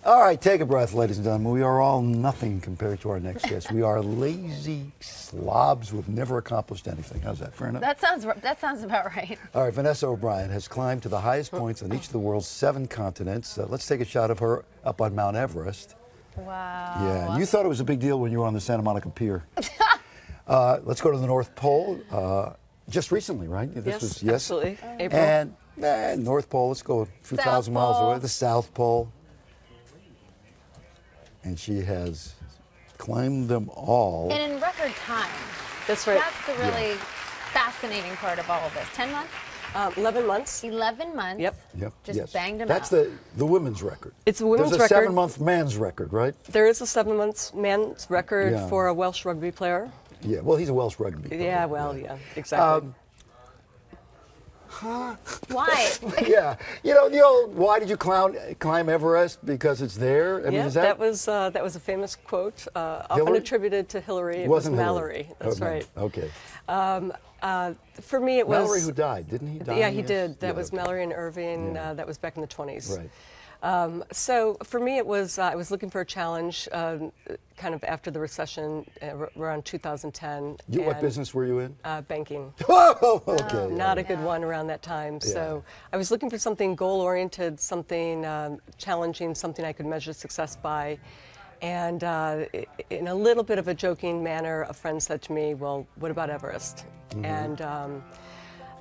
All right, take a breath, ladies and gentlemen. We are all nothing compared to our next guest. We are lazy slobs who've never accomplished anything. How's that? Fair enough? That sounds about right. All right, Vanessa O'Brien has climbed to the highest points on each of the world's 7 continents. Let's take a shot of her up on Mount Everest. Wow. Yeah, and you thought it was a big deal when you were on the Santa Monica Pier. Let's go to the North Pole. Just recently, right? Yes, absolutely. April. And North Pole, let's go a few thousand miles away, the South Pole. And she has climbed them all. And in record time. That's right. That's the really fascinating part of all of this. 10 months? 11 months. 11 months. Yep. Just banged them That's out. the women's record. It's a women's record. There's a 7-month man's record, right? There is a 7-month man's record for a Welsh rugby player. Yeah, well, he's a Welsh rugby player. Yeah, well, yeah, exactly. Why? Yeah, you know the old "Why did you climb Everest? Because it's there." I mean, is that was a famous quote, often attributed to Hillary. It was Mallory. That's right. Okay. For me, it was Mallory who died, didn't he? Yeah, he did. That was Mallory and Irving. That was back in the 20s. Right. So for me, it was I was looking for a challenge, kind of after the recession around 2010. What business were you in? Banking. Oh, okay. Not a good one around that time. So I was looking for something goal-oriented, something challenging, something I could measure success by. And in a little bit of a joking manner, a friend said to me, "Well, what about Everest?" And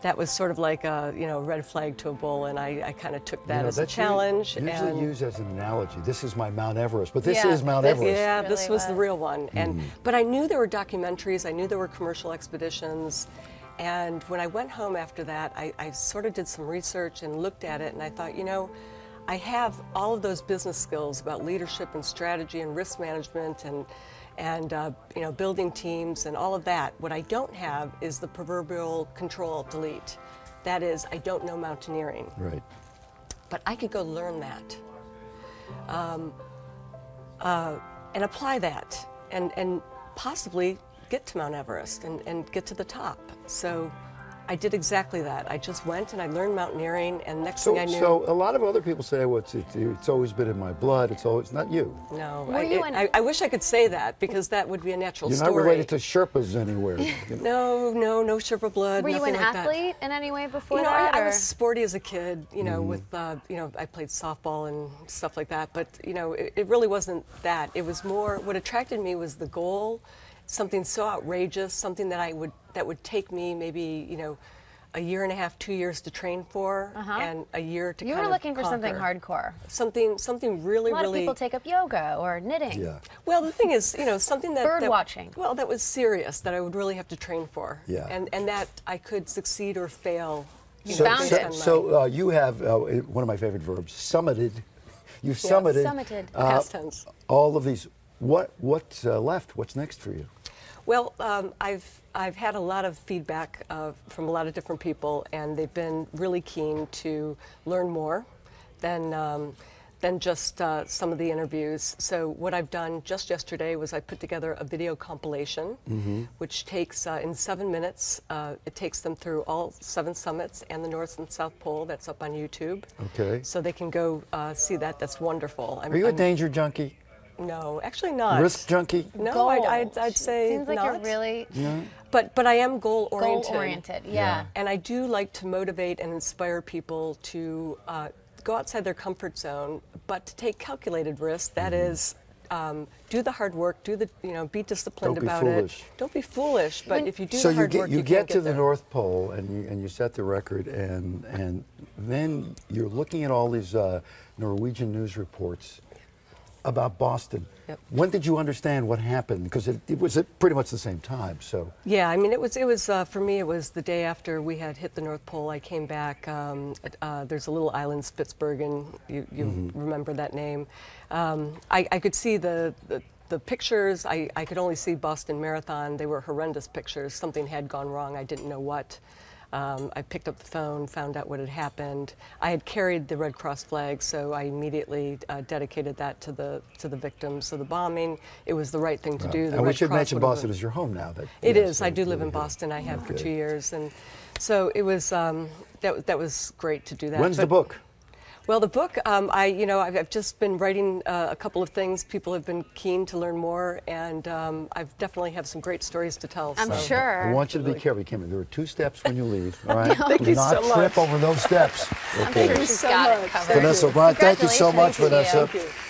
that was sort of like a red flag to a bull, and I kind of took that as a challenge. Usually used as an analogy. This is my Mount Everest, but this is Mount Everest. Yeah, really this was the real one. But I knew there were documentaries, I knew there were commercial expeditions, and when I went home after that, I sort of did some research and looked at it, and I thought, I have all of those business skills about leadership and strategy and risk management and building teams and all of that. What I don't have is the proverbial Control-Alt-Delete. That is, I don't know mountaineering. Right. But I could go learn that and apply that and possibly get to Mount Everest and get to the top. So I did exactly that. I just went and I learned mountaineering, and next thing I knew. So a lot of other people say, well, it's always been in my blood. It's always not you. No, I wish I could say that, because that would be a natural story. You're not related to Sherpas anywhere. No Sherpa blood. Were you an athlete in any way before that? I was sporty as a kid. With I played softball and stuff like that. But it really wasn't that. It was more, what attracted me was the goal. Something so outrageous, something that would take me maybe a year and a half, 2 years to train for, and a year to You were looking for something hardcore. Something really, A lot of people take up yoga or knitting. Yeah. Well, the thing is, something that bird watching. Well, that was serious, that I would really have to train for. Yeah. And that I could succeed or fail. So you have one of my favorite verbs, summited. You've summited. Past tense. All of these. What's left? What's next for you? Well, I've had a lot of feedback from a lot of different people, and they've been really keen to learn more than just some of the interviews. So what I've done just yesterday was I put together a video compilation, which takes in 7 minutes. It takes them through all 7 summits and the North and South Pole. That's up on YouTube. Okay. So they can go see that. That's wonderful. Are you a danger junkie? No, actually not. Risk junkie? No, I'd say Seems like not. you're really. Yeah. But I am goal-oriented. Goal-oriented, yeah. And I do like to motivate and inspire people to go outside their comfort zone, but to take calculated risks. That is, do the hard work, be disciplined about it. Don't be foolish, but if you do the hard work, you get to the there. North Pole and you set the record, and then you're looking at all these Norwegian news reports about Boston. Yep. When did you understand what happened? Because it was at pretty much the same time. So yeah, I mean, it was for me. It was the day after we had hit the North Pole. I came back. There's a little island, Spitsbergen. You remember that name? I could see the pictures. I could only see Boston Marathon. They were horrendous pictures. Something had gone wrong. I didn't know what. I picked up the phone, found out what had happened. I had carried the Red Cross flag, so I immediately dedicated that to the victims of the bombing. It was the right thing to do. And we should mention Boston is your home now. It is. I do live in Boston. I have for 2 years, and so it was. That was great to do that. When's the book? Well, the book, I've just been writing a couple of things. People have been keen to learn more, and I've definitely have some great stories to tell. I'm so. sure. I want you to be careful, Kim. There are 2 steps when you leave. All right. Thank Do you not so trip much. over those steps. I'm Okay. sure she's so got it much. covered. Vanessa O'Brien, thank you so much, Congratulations to you. Vanessa. Thank you.